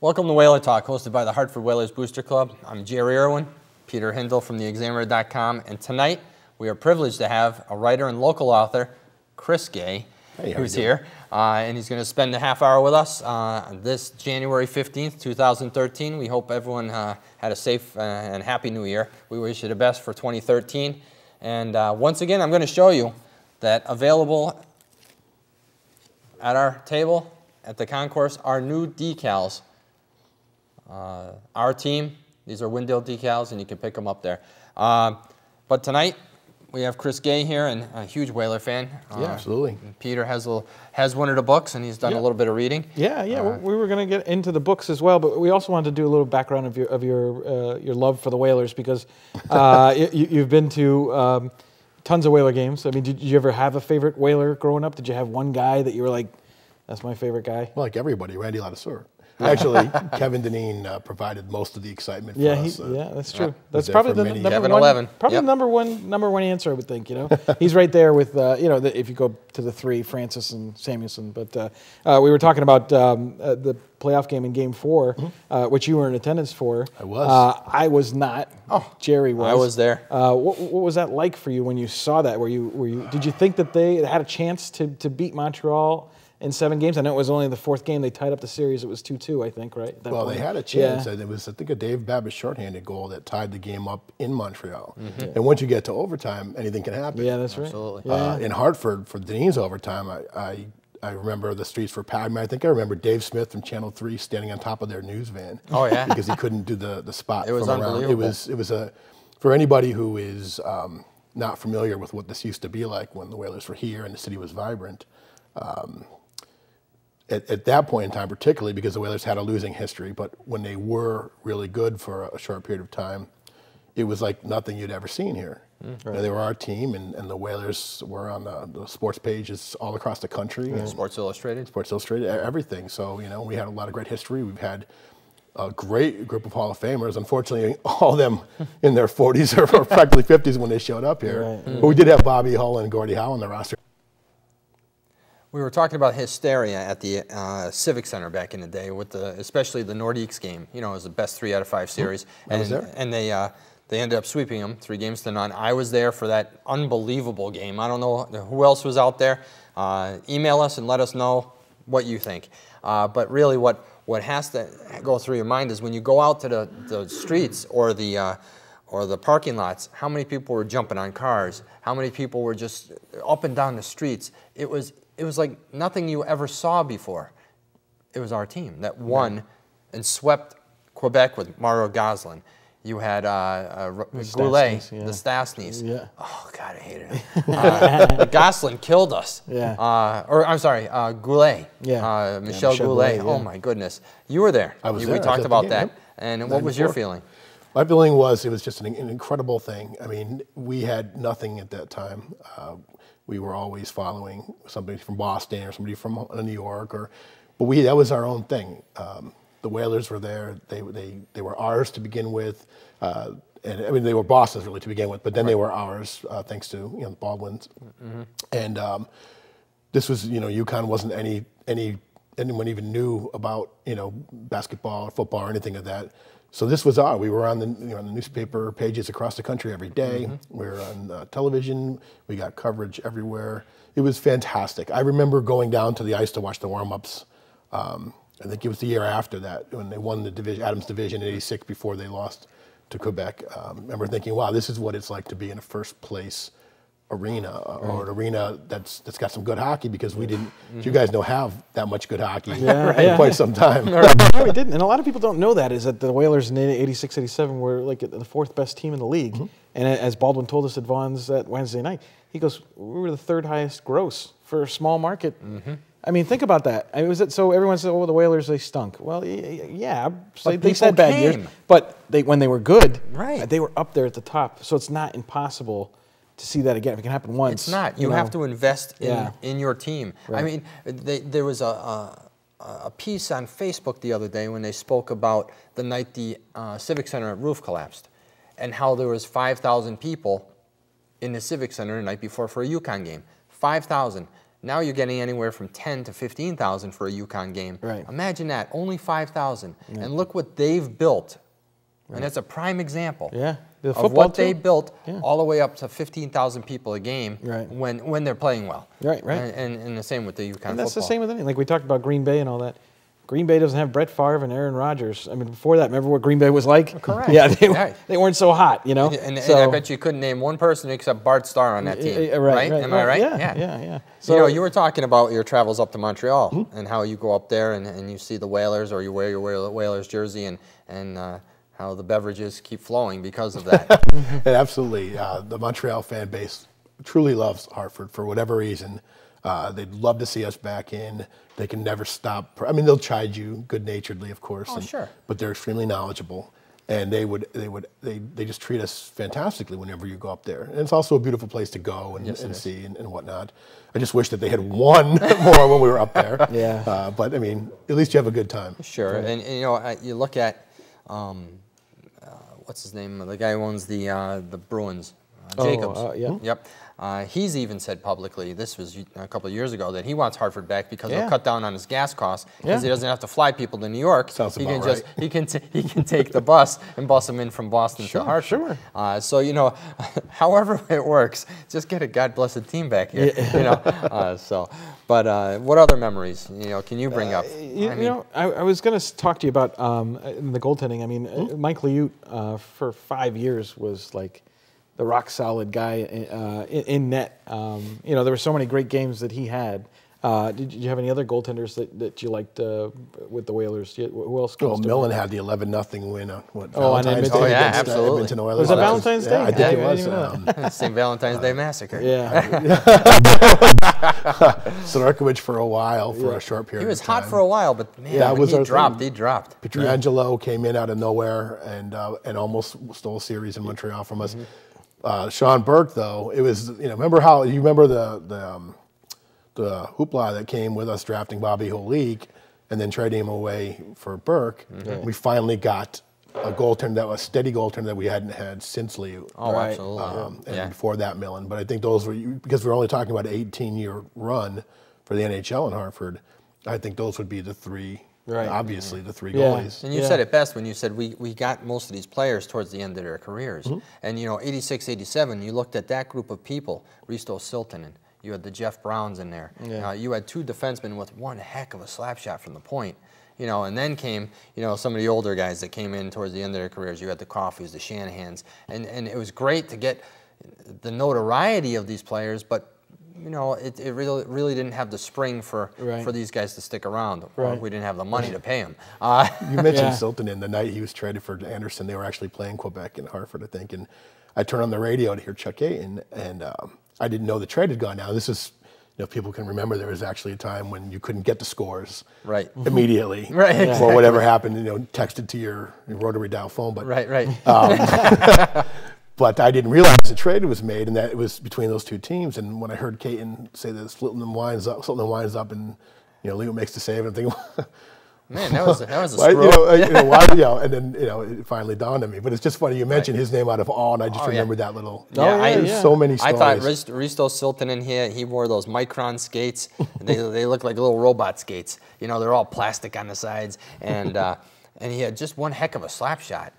Welcome to Whaler Talk, hosted by the Hartford Whalers Booster Club. I'm Jerry Irwin, Peter Hindle from theexaminer.com, and tonight we are privileged to have a writer and local author, Chris Gay, who's here, and he's going to spend a half hour with us this January 15th, 2013. We hope everyone had a safe and happy new year. We wish you the best for 2013. And once again, I'm going to show you that available at our table at the concourse are new decals. Our team, these are Windale decals, and you can pick them up there. But tonight, we have Chris Gay here, and a huge Whaler fan. Yeah, absolutely. Peter has one of the books, and he's done a little bit of reading. Yeah. We were going to get into the books as well, but we also wanted to do a little background of your love for the Whalers, because you've been to tons of Whaler games. I mean, did you ever have a favorite Whaler growing up? Did you have one guy that you were like, that's my favorite guy? Well, like everybody, Randy Ladouceur. Actually, Kevin Deneen provided most of the excitement for us. Yeah, that's true. That's probably the number one answer, I would think. You know, he's right there with if you go to the three, Francis and Samuelson. But we were talking about the playoff game in Game 4, which you were in attendance for. I was. I was not. Oh, Jerry was. I was there. What was that like for you when you saw that? Did you think that they had a chance to beat Montreal in 7 games? I know it was only the 4th game. They tied up the series. It was 2-2, I think, right? Well, they had a chance. Yeah. It was, I think, a Dave Babbitt shorthanded goal that tied the game up in Montreal. And once you get to overtime, anything can happen. Yeah, that's right. Absolutely. In Hartford, for Deneen's overtime, I remember the streets were packed. I think I remember Dave Smith from Channel 3 standing on top of their news van. Oh, yeah. Because he couldn't do the spot. It was from unbelievable. Around. It was for anybody who is not familiar with what this used to be like when the Whalers were here and the city was vibrant. At that point in time, particularly because the Whalers had a losing history, but when they were really good for a short period of time, it was like nothing you'd ever seen here. Right. They were our team, and the Whalers were on the sports pages all across the country. And Sports Illustrated. Sports Illustrated, everything. So, we had a lot of great history. We've had a great group of Hall of Famers. Unfortunately, all of them in their 40s or practically 50s when they showed up here. Right. But we did have Bobby Hull and Gordie Howe on the roster. We were talking about Hysteria at the Civic Center back in the day, with especially the Nordiques game. You know, it was the best 3 out of 5 series, and they ended up sweeping them 3-0. I was there for that unbelievable game. I don't know who else was out there. Email us and let us know what you think. But really, what has to go through your mind is when you go out to the streets or the parking lots, how many people were jumping on cars? How many people were just up and down the streets? It was like nothing you ever saw before. It was our team that won and swept Quebec with Mario Gosselin. You had Goulet, the Stastnys. Yeah. Oh, God, I hated him. Gosselin killed us. Yeah. Goulet. Yeah. Michel Goulet. Oh, my goodness. You were there. I was there. We talked about that. Yep. And what was your feeling? My feeling was it was just an incredible thing. I mean, we had nothing at that time. We were always following somebody from Boston or somebody from New York, but that was our own thing. The Whalers were there; they were ours to begin with, and I mean they were Boston's really to begin with, but then they were ours thanks to the Baldwins. And this was UConn wasn't anyone even knew about basketball or football or anything of that. So this was we were on the on the newspaper pages across the country every day. We were on television. We got coverage everywhere. It was fantastic. I remember going down to the ice to watch the warm-ups. I think it was the year after that when they won the Adams Division in '86 before they lost to Quebec. I remember thinking, wow, this is what it's like to be in a first-place arena or an arena that's got some good hockey, because we didn't, you guys don't have that much good hockey in quite some time. No, we didn't. And a lot of people don't know that, is that the Whalers in '86, '87 were like the 4th best team in the league. And as Baldwin told us at Vaughn's that Wednesday night, he goes, we were the 3rd highest gross for a small market. I mean, think about that. I mean, so everyone said, oh, the Whalers, they stunk. Well, yeah, they said bad years. But when they were good, they were up there at the top. So it's not impossible to see that again. If it can happen once. It's not. You have to invest in your team. Right. I mean, there was a piece on Facebook the other day when they spoke about the night the Civic Center roof collapsed, and how there was 5,000 people in the Civic Center the night before for a UConn game. 5,000. Now you're getting anywhere from 10 to 15,000 for a UConn game. Right. Imagine that, only 5,000. And look what they've built. And that's a prime example of what they built all the way up to 15,000 people a game when they're playing well. Right. And the same with the UConn football. And that's the same with anything. Like we talked about Green Bay and all that. Green Bay doesn't have Brett Favre and Aaron Rodgers. I mean, before that, remember what Green Bay was like? Correct. Yeah, they weren't so hot, you know? And I bet you couldn't name one person except Bart Starr on that team. Right. Am I right? Yeah. So, you know, you were talking about your travels up to Montreal and how you go up there and you see the Whalers, or you wear your Whalers jersey, and how the beverages keep flowing because of that. And absolutely. The Montreal fan base truly loves Hartford for whatever reason. They'd love to see us back in. They can never stop. I mean, they'll chide you good-naturedly, of course. Oh, sure. But they're extremely knowledgeable, and they just treat us fantastically whenever you go up there. And it's also a beautiful place to go and see and whatnot. I just wish that they had won more when we were up there. But I mean, at least you have a good time. Sure. Right. And you know, you look at what's his name? The guy who owns the Bruins. Jacobs. Yep. He's even said publicly, this was a couple of years ago, that he wants Hartford back because he'll cut down on his gas costs because he doesn't have to fly people to New York. Sounds he about can right. he can take the bus and bus them in from Boston to Hartford. So you know, however it works, just get a God blessed team back here. You know. But what other memories? You know, can you bring up? I was going to talk to you about the goaltending. I mean, Mike Liut for 5 years was like the rock solid guy in net. You know, there were so many great games that he had. Did you have any other goaltenders that you liked with the Whalers? Who else? Well, Millen had the 11-0 win on Valentine's Day against absolutely. Edmonton Oilers. Was that Valentine's Day? Yeah, I think it was. St. Valentine's Day Massacre. Snorkovich for a while, for a short period. He was of time. hot for a while, but man, he dropped. Pietrangelo came in out of nowhere and almost stole a series in Montreal from us. Sean Burke, though, it was, you know, remember the hoopla that came with us drafting Bobby Holik and then trading him away for Burke. We finally got a goaltender that was steady goaltender that we hadn't had since Liu. Oh, absolutely. And before that, Millen. But I think those were, because we're only talking about an 18-year run for the NHL in Hartford, I think those would be the three. Obviously, the three goalies. And you said it best when you said we got most of these players towards the end of their careers. And, you know, 86, 87, you looked at that group of people, Risto Siltanen, you had the Jeff Browns in there. You had two defensemen with one heck of a slap shot from the point. You know, and then came, you know, some of the older guys that came in towards the end of their careers. You had the Coffeys, the Shanahans. And it was great to get the notoriety of these players, but you know, it really didn't have the spring for these guys to stick around. We didn't have the money to pay them. You mentioned Siltanen. The night he was traded for Anderson, they were actually playing Quebec in Hartford, I think. And I turned on the radio to hear Chuck Ayton, and I didn't know the trade had gone down. This is, you know, people can remember there was actually a time when you couldn't get the scores immediately for whatever happened. You know, texted to your rotary dial phone, but But I didn't realize the trade was made and that it was between those two teams. And when I heard Caton say that Siltanen winds up, and you know Leo makes the save, and I'm thinking, man, that was a screw. And then it finally dawned on me. But it's just funny you mentioned his name out of all, and I just remembered that little. So many stories. I thought Risto Siltanen he wore those Micron skates. They look like little robot skates. You know, they're all plastic on the sides, and he had just one heck of a slap shot.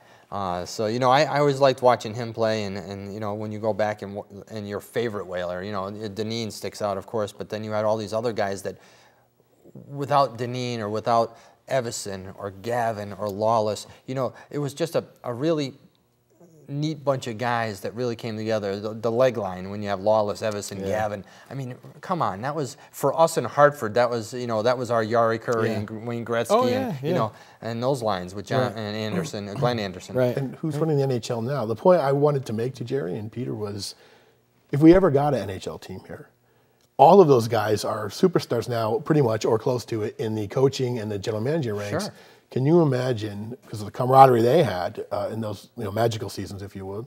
So, you know, I always liked watching him play, and you know, when you go back and your favorite Whaler, you know, Dineen sticks out, of course, but then you had all these other guys that, without Dineen or without Evison or Gavin or Lawless, you know, it was just a really neat bunch of guys that really came together. The leg line, when you have Lawless, Evison, Gavin. I mean, come on, that was, for us in Hartford, that was, you know, that was our Yari Curry and Wayne Gretzky and, you know, and those lines with John and Anderson, Glenn Anderson. And who's running the NHL now? The point I wanted to make to Jerry and Peter was, if we ever got an NHL team here, all of those guys are superstars now, pretty much, or close to it, in the coaching and the general manager ranks. Can you imagine, because of the camaraderie they had in those magical seasons, if you would,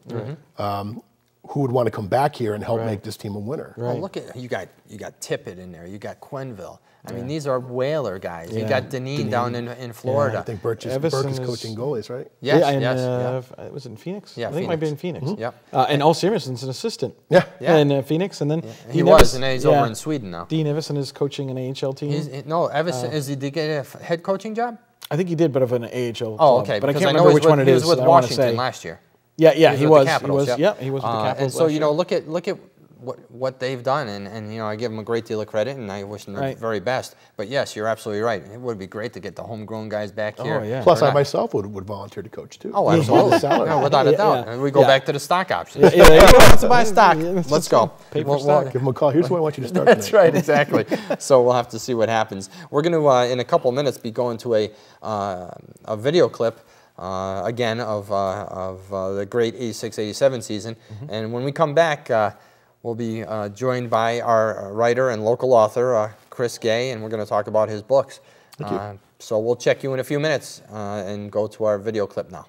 who would want to come back here and help make this team a winner. Well, look at you got Tippett in there. You got Quenneville. I mean, these are Whaler guys. You got Deneen down in Florida. I think Burke is coaching goalies, right? Yes, was it in Phoenix? Yeah, I think it might be in Phoenix. Yep. And Al Simerson's an assistant. Yeah. In Phoenix, and then he was, and he's over in Sweden now. Dean Evison is coaching an AHL team. Evison, did he get a head coaching job? I think he did, but of an AHL. Oh, okay. But I can't remember which one it is. He was with Washington last year. Yeah, he was. He was with the Capitals. And so look at what they've done, and I give them a great deal of credit, and I wish them the very best. But yes, you're absolutely right. It would be great to get the homegrown guys back here. Oh, yeah. Plus, I myself would volunteer to coach too. Oh, absolutely. No, without a doubt. And we go back to the stock options. Yeah, there you go. Let's buy stock. Let's go. Give them a call. Here's where I want you to start. That's right, exactly. So we'll have to see what happens. We're going to, in a couple minutes, be going to a video clip. Again, of the great 86-87 season. And when we come back, we'll be joined by our writer and local author, Chris Gay, and we're going to talk about his books. Thank you. So we'll check you in a few minutes and go to our video clip now.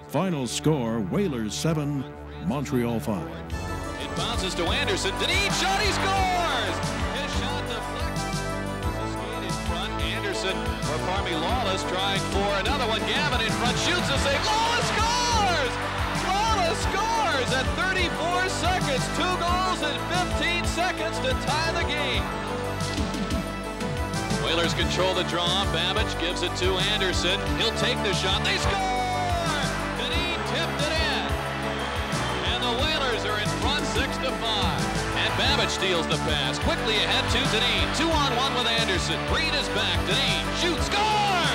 Final score, Whalers 7, Montreal 5. It bounces to Anderson. Deneen shot, he scores! His shot deflects. The skate in front. Anderson or Parmi Lawless trying for another one. Gavin in front shoots a save. Lawless scores! Lawless scores at 34 seconds. 2 goals in 15 seconds to tie the game. Whalers control the draw. Babbage gives it to Anderson. He'll take the shot. They score! Tipped it in, and the Whalers are in front 6-5. And Babbage steals the pass quickly ahead to Deneen. 2-on-1 with Anderson. Reed is back. Deneen shoots, scores!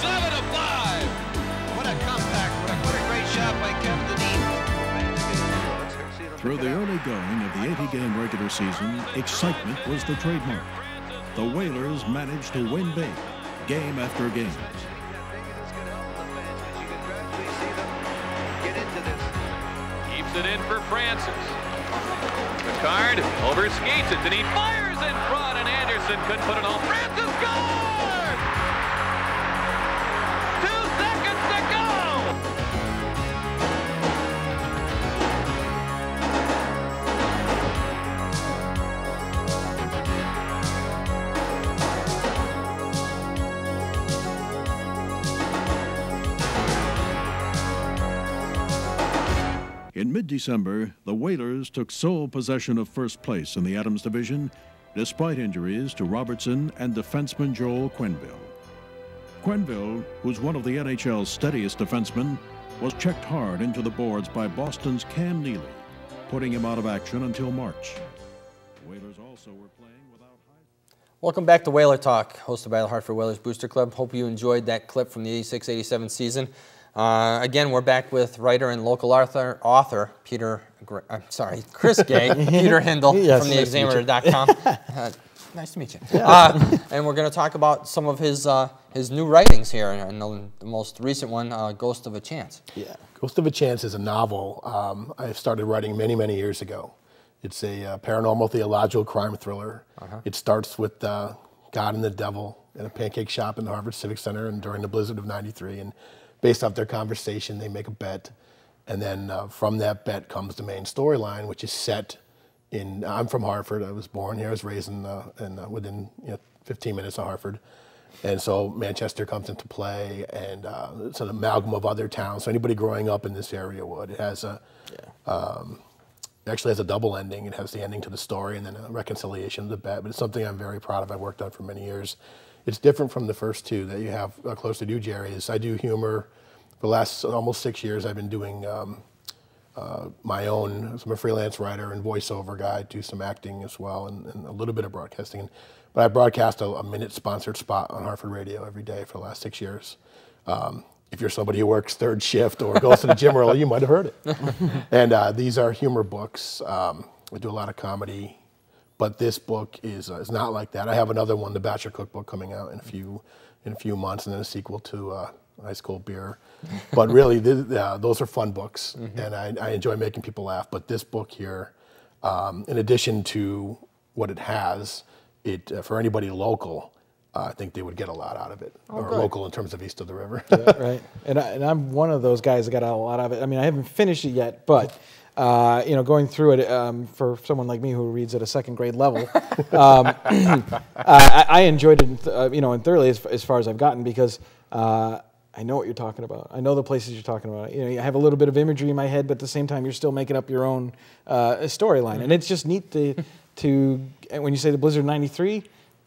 7-5. What a comeback! What a great shot by Kevin Deneen. Through the early going of the 80-game regular season, excitement was the trademark. The Whalers managed to win big, game after game. It in for Francis. Picard over skates it. Deneen fires in front, and Anderson couldn't put it on. Francis scores! 2 seconds to go! In mid-December, the Whalers took sole possession of first place in the Adams Division, despite injuries to Robertson and defenseman Joel Quenneville. Quenneville, who's one of the NHL's steadiest defensemen, was checked hard into the boards by Boston's Cam Neely, putting him out of action until March. The Whalers also were playing without high... Welcome back to Whaler Talk, hosted by the Hartford Whalers Booster Club. Hope you enjoyed that clip from the 86-87 season. Again, we're back with writer and local author Chris Gay, Peter Hindle from theexaminer.com. Nice to meet you. And we're going to talk about some of his new writings here, and the most recent one, Ghost of a Chance. Yeah, Ghost of a Chance is a novel I started writing many, many years ago. It's a paranormal theological crime thriller. It starts with God and the devil in a pancake shop in the Harvard Civic Center and during the blizzard of '93, and based off their conversation, they make a bet, and then from that bet comes the main storyline, which is set in. I'm from Hartford. I was born here. I was raised within 15 minutes of Hartford, and so Manchester comes into play, and it's an amalgam of other towns. So anybody growing up in this area would. It has actually has a double ending. It has the ending to the story and then a reconciliation of the bet. But it's something I'm very proud of. I've worked on for many years. It's different from the first two that you have close to you, Jerry. I do humor. For the last almost 6 years, I've been doing my own. I'm a freelance writer and voiceover guy. Do some acting as well and a little bit of broadcasting. But I broadcast a minute sponsored spot on Hartford Radio every day for the last 6 years. If you're somebody who works third shift or goes to the gym early, you might have heard it. And these are humor books. I do a lot of comedy. But this book is not like that. I have another one, The Bachelor Cookbook, coming out in a few months, and then a sequel to Ice Cold Beer. But really, those are fun books, and I enjoy making people laugh. But this book here, in addition to what it has, for anybody local, I think they would get a lot out of it, or good. local in terms of east of the river. Right. And I'm one of those guys that got a lot of it. I mean, I haven't finished it yet, but going through it for someone like me who reads at a second grade level, I enjoyed it, and thoroughly as far as I've gotten, because I know what you're talking about. I know the places you're talking about. You have a little bit of imagery in my head, but at the same time, you're still making up your own storyline, and it's just neat to when you say the Blizzard '93.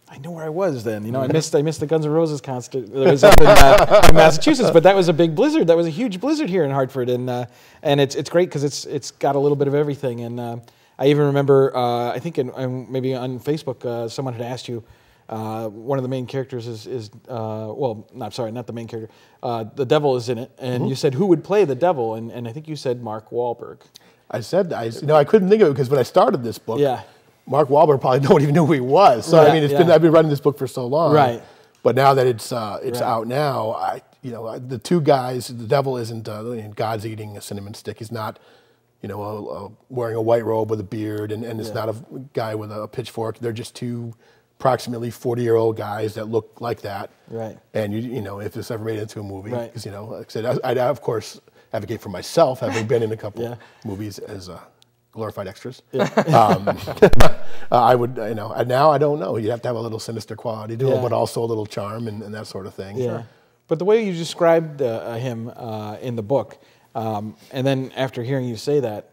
I know where I was then. I missed the Guns N' Roses concert that was up in Massachusetts, but that was a big blizzard. That was a huge blizzard here in Hartford, and it's great because it's got a little bit of everything. And I even remember I think maybe on Facebook someone had asked you. One of the main characters is not the main character. The devil is in it, and you said who would play the devil, and I think you said Mark Wahlberg. I said I couldn't think of it because when I started this book. Yeah. Mark Wahlberg probably don't even know who he was. So Right, I mean, I've been writing this book for so long. Right. But now that it's out now, the two guys, the devil isn't God's eating a cinnamon stick. He's not, wearing a white robe with a beard, and it's not a guy with a pitchfork. They're just two approximately 40-year-old guys that look like that. Right. And if this ever made it into a movie, Right. because like I said, I'd of course advocate for myself, having been in a couple movies as glorified extras. Yeah. I would, and now I don't know. You have to have a little sinister quality to it, but also a little charm and that sort of thing. Yeah. Sure. But the way you described him in the book, and then after hearing you say that,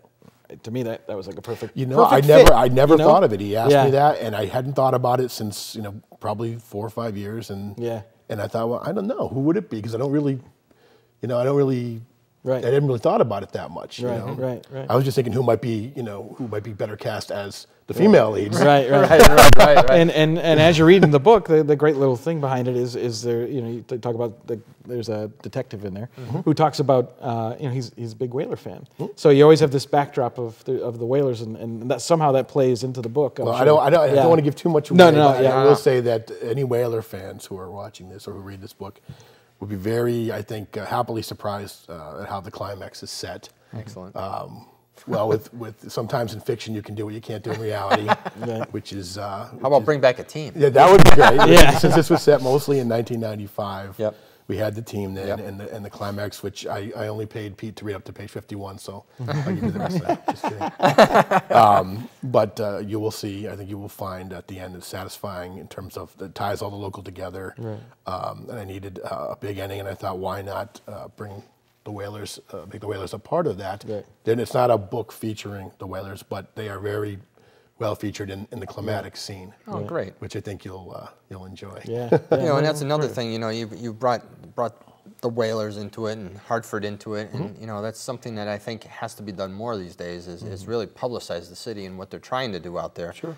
to me that was like a perfect. I never thought of it. He asked me that, and I hadn't thought about it since probably 4 or 5 years, and I thought, well, I don't know, who would it be, because I don't really. Right. I hadn't really thought about it that much. Right. I was just thinking who might be better cast as the female leads. Right. And as you're reading the book, the great little thing behind it is there. You talk about there's a detective in there who talks about he's a big Whaler fan. So you always have this backdrop of the Whalers, and that somehow that plays into the book. Well, sure. I don't want to give too much away. No. I will say that any Whaler fans who are watching this or who read this book would be very, I think, happily surprised at how the climax is set. Excellent. Well, with sometimes in fiction you can do what you can't do in reality, which is. How about bring back a team? Yeah, that would be great. Since this was set mostly in 1995. Yep. We had the team then, and the climax, which I only paid Pete to read up to page 51, so I'll give you the rest of that. Just kidding. But you will see, I think you will find at the end it's satisfying in terms of it ties all the local together. Right. And I needed a big ending, and I thought, why not bring the Whalers, make the Whalers a part of that? Right. Then it's not a book featuring the Whalers, but they are very well featured in the climatic scene. Oh, great! Which I think you'll enjoy. Yeah. And that's another thing. You brought the Whalers into it and Hartford into it, and that's something that I think has to be done more these days. Is really publicize the city and what they're trying to do out there. Sure.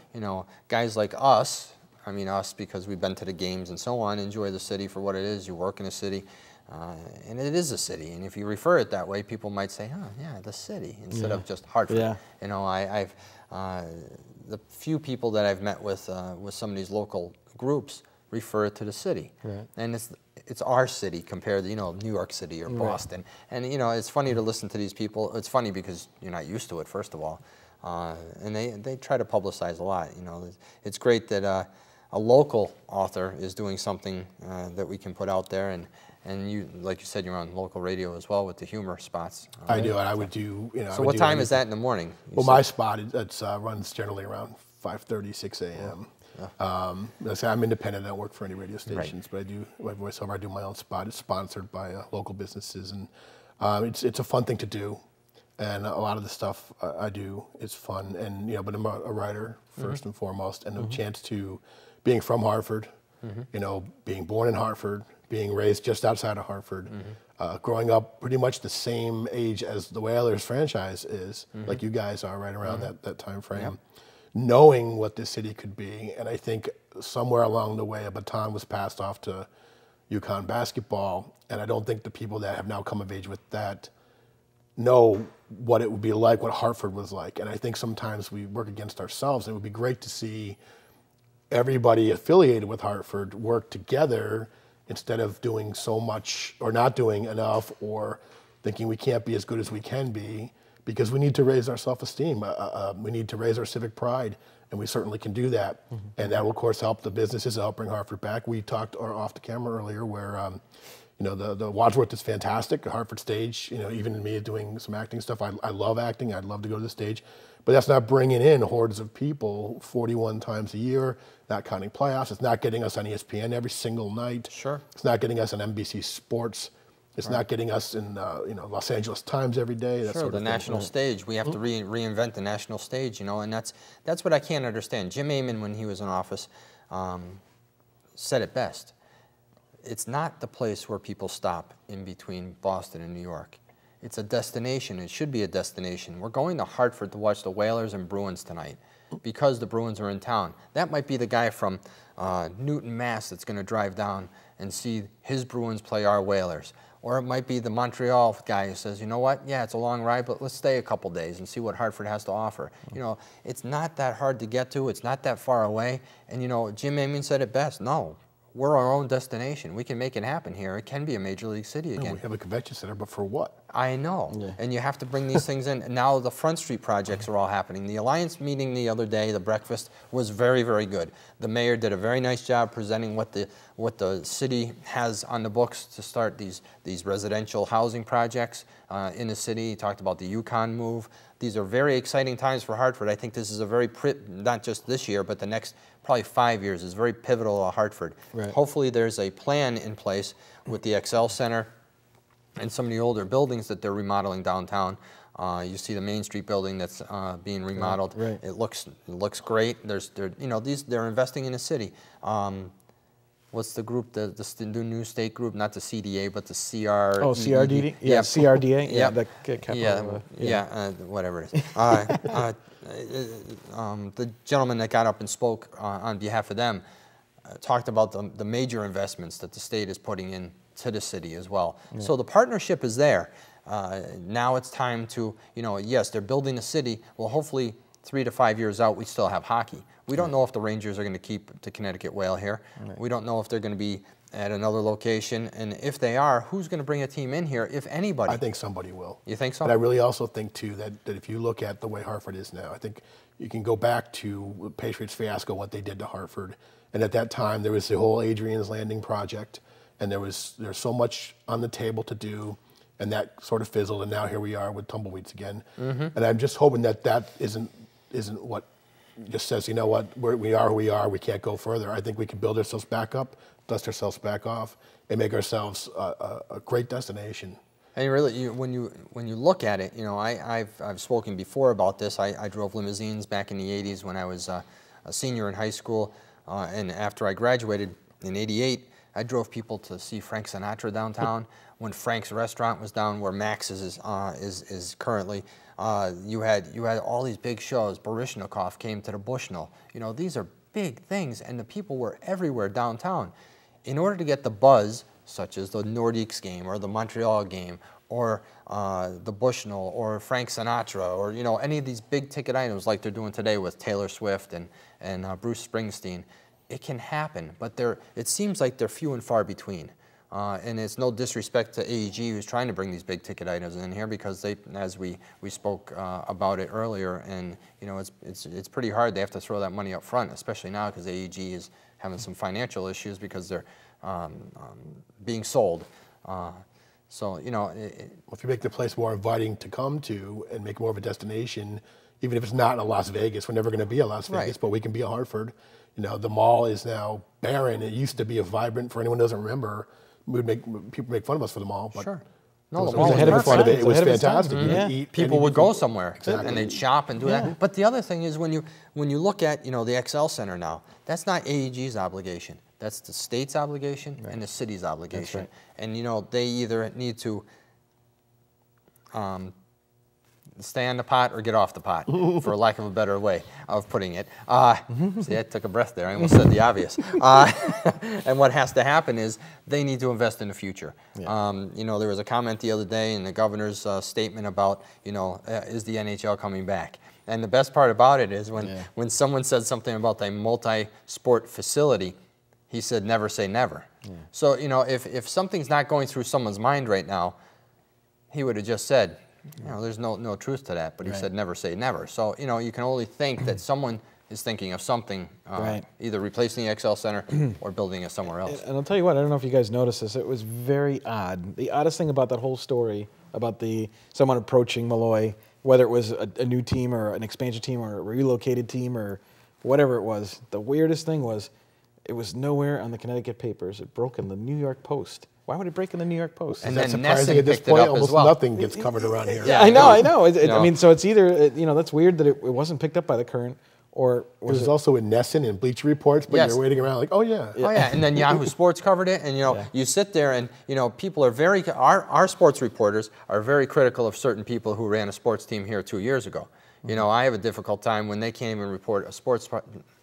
Guys like us. I mean, us because we've been to the games and so on. Enjoy the city for what it is. You work in a city. And it is a city, and if you refer it that way, people might say, "Oh, yeah, the city," instead of just Hartford. Yeah. I've the few people that I've met with some of these local groups refer it to the city, and it's our city compared to New York City or Boston, and it's funny to listen to these people. It's funny because you're not used to it, first of all, and they try to publicize a lot. It's great that a local author is doing something that we can put out there, and you, like you said, you're on local radio as well with the humor spots. I do, and I would do, So what time is that in the morning? Well, my spot, runs generally around 5:30, 6 a.m. I'm independent. I don't work for any radio stations, but I do my voiceover. I do my own spot. It's sponsored by local businesses, and it's a fun thing to do. And a lot of the stuff I do is fun, and but I'm a writer first and foremost, and a chance to being from Hartford, being born in Hartford, being raised just outside of Hartford, growing up pretty much the same age as the Whalers franchise is, like you guys are right around that time frame, knowing what this city could be. And I think somewhere along the way, a baton was passed off to UConn basketball, and I don't think the people that have now come of age with that know what it would be like, what Hartford was like. And I think sometimes we work against ourselves, and it would be great to see everybody affiliated with Hartford work together instead of doing so much or not doing enough or thinking we can't be as good as we can be, because we need to raise our self-esteem. We need to raise our civic pride, and we certainly can do that. And that will, of course, help the businesses, help bring Hartford back. We talked off the camera earlier where, you know, the Wadsworth is fantastic, the Hartford stage, you know, even me doing some acting stuff, I love acting, I'd love to go to the stage, but that's not bringing in hordes of people 41 times a year, not counting playoffs. It's not getting us on ESPN every single night. Sure. It's not getting us on NBC Sports. It's not getting us in you know, Los Angeles Times every day. That Sure, sort of the thing. national stage. We have to reinvent the national stage, you know, and that's what I can't understand. Jim Amon, when he was in office, said it best. It's not the place where people stop in between Boston and New York. It's a destination. It should be a destination. We're going to Hartford to watch the Whalers and Bruins tonight because the Bruins are in town. That might be the guy from Newton, Mass. that's going to drive down and see his Bruins play our Whalers. Or it might be the Montreal guy who says, you know what, yeah, it's a long ride, but let's stay a couple days and see what Hartford has to offer. You know, it's not that hard to get to. It's not that far away. And, you know, Jim Amon said it best. No, we're our own destination. We can make it happen here. It can be a major league city again. We have a convention center, but for what? I know, and you have to bring these things in. Now the Front Street projects are all happening. The Alliance meeting the other day, the breakfast, was very, very good. The mayor did a very nice job presenting what the city has on the books to start these residential housing projects in the city. He talked about the Yukon move. These are very exciting times for Hartford. I think this is a very, not just this year, but the next probably 5 years is very pivotal to Hartford. Right. Hopefully there's a plan in place with the XL Center and some of the older buildings that they're remodeling downtown. You see the Main Street building that's being remodeled. Right. It looks great. They're investing in the city. What's the group? The new state group, not the CDA, but the CR. Oh, CRDD. Yeah, CRDA. Yeah, whatever it is. The gentleman that got up and spoke on behalf of them talked about the major investments that the state is putting in to the city as well. Yeah. So the partnership is there. Now it's time to, you know, yes, they're building a city. Well, hopefully 3 to 5 years out, we still have hockey. We don't know if the Rangers are going to keep the Connecticut Whale here. Right. We don't know if they're going to be at another location. And if they are, who's going to bring a team in here, if anybody? I think somebody will. You think so? But I really also think, too, that if you look at the way Hartford is now, I think you can go back to Patriots fiasco, what they did to Hartford. And at that time, there was the whole Adrian's Landing project. And there's so much on the table to do, and that sort of fizzled, and now here we are with tumbleweeds again. And I'm just hoping that isn't what just says, you know what, we are who we are, we can't go further. I think we can build ourselves back up, dust ourselves back off, and make ourselves a great destination. And really, when you look at it, you know, I've spoken before about this. I drove limousines back in the 80s when I was a senior in high school, and after I graduated in '88. I drove people to see Frank Sinatra downtown. When Frank's restaurant was down where Max is currently, you had all these big shows. Baryshnikov came to the Bushnell. You know, these are big things, and the people were everywhere downtown. In order to get the buzz, such as the Nordiques game or the Montreal game or the Bushnell or Frank Sinatra or, you know, any of these big ticket items like they're doing today with Taylor Swift and Bruce Springsteen, it can happen, but it seems like they're few and far between. And it's no disrespect to AEG who's trying to bring these big ticket items in here because they, as we spoke about it earlier, and you know it's pretty hard. They have to throw that money up front, especially now because AEG is having some financial issues because they're being sold. So you know, if you make the place more inviting to come to and make more of a destination, even if it's not a Las Vegas, we're never going to be a Las Vegas, right. But we can be a Hartford. You know, the mall is now barren. It used to be a vibrant. For anyone who doesn't remember, people make fun of us for the mall. But sure. No, the mall was ahead of its time. It was fantastic. Yeah. People would go somewhere and they'd shop and do that. But the other thing is when you look at, you know, the XL Center now, that's not AEG's obligation. That's the state's obligation and the city's obligation. Right. And you know, they either need to stay on the pot or get off the pot, for lack of a better way of putting it. See, I took a breath there. I almost said the obvious. And what has to happen is they need to invest in the future. Yeah. You know, there was a comment the other day in the governor's statement about, you know, is the NHL coming back? And the best part about it is when someone said something about a multi-sport facility, he said, never say never. Yeah. So, you know, if something's not going through someone's mind right now, he would have just said, You know, there's no truth to that, but he said never say never. So, you know, you can only think that someone is thinking of something, either replacing the XL Center or building it somewhere else. And I'll tell you what, I don't know if you guys noticed this, it was very odd. The oddest thing about that whole story, about someone approaching Malloy, whether it was a new team or an expansion team or a relocated team or whatever it was, the weirdest thing was it was nowhere on the Connecticut papers. It broke in the New York Post. Why would it break in the New York Post? And that's then surprising at this picked it point. up Almost as well. nothing gets covered around here. Yeah, I know. I No. mean, so it's either, you know, that's weird that it wasn't picked up by the Current, or It was also in Nesson and Bleacher Reports, but Yes. you're waiting around like, oh yeah. Oh yeah, and then Yahoo Sports covered it, and you know, you sit there, and you know, people are our sports reporters are very critical of certain people who ran a sports team here 2 years ago. You know, I have a difficult time when they can't even report a sports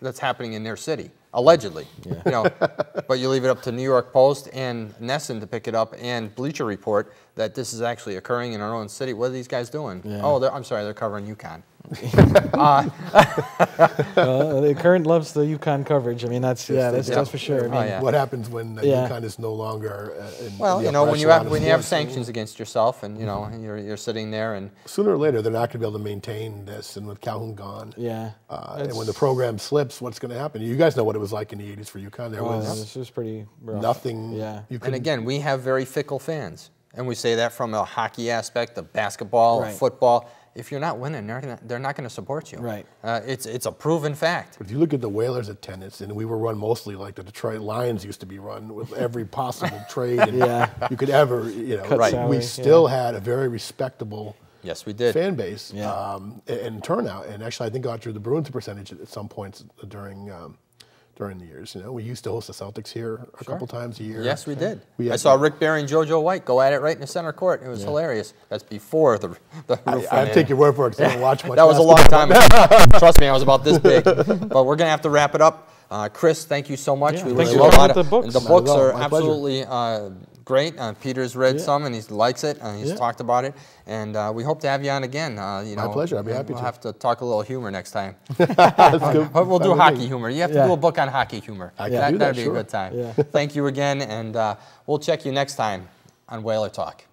that's happening in their city, allegedly. You know, but you leave it up to New York Post and Nesson to pick it up, and Bleacher Report that this is actually occurring in our own city. What are these guys doing? Yeah. Oh, I'm sorry, they're covering UConn. the Current loves the UConn coverage. I mean, that's for sure. I mean, yeah. What happens when UConn is no longer in Well, the you know, upper when you echelon of have sports, sanctions against yourself, and you know, you're sitting there, and sooner or later they're not going to be able to maintain this, and with Calhoun gone, and when the program slips, what's going to happen? You guys know what it was like in the '80s for UConn. There this was pretty rough. nothing. Yeah. and again, we have very fickle fans, and we say that from a hockey aspect, of basketball, football. If you're not winning, they're not going to support you. Right. It's a proven fact. But if you look at the Whalers' attendance, and we were run mostly like the Detroit Lions used to be run, with every possible trade you could ever, you know. Salary, we still had a very respectable Yes, we did. fan base and turnout. And actually, I think got through the Bruins percentage at some points during the years. You know, we used to host the Celtics here a couple times a year. Yes, we did. I saw Rick Barry and JoJo White go at it right in the center court. It was hilarious. That's before the roof went I in. take your word for it, 'cause I don't watch much. That was a long time ago. Trust me, I was about this big. But we're going to have to wrap it up. Chris, thank you so much. Yeah, We thanks really for love coming it. with the books. The books Not at all. are My pleasure. absolutely great. Peter's read some, and he likes it, and he's talked about it. And we hope to have you on again. You know, My pleasure. I'd be happy we'll to. have to talk a little humor next time. Let's go. But we'll do Fine with hockey me. humor. You have to do a book on hockey humor. I can do that, That'd be sure. a good time. Yeah. Thank you again, and we'll check you next time on Whaler Talk.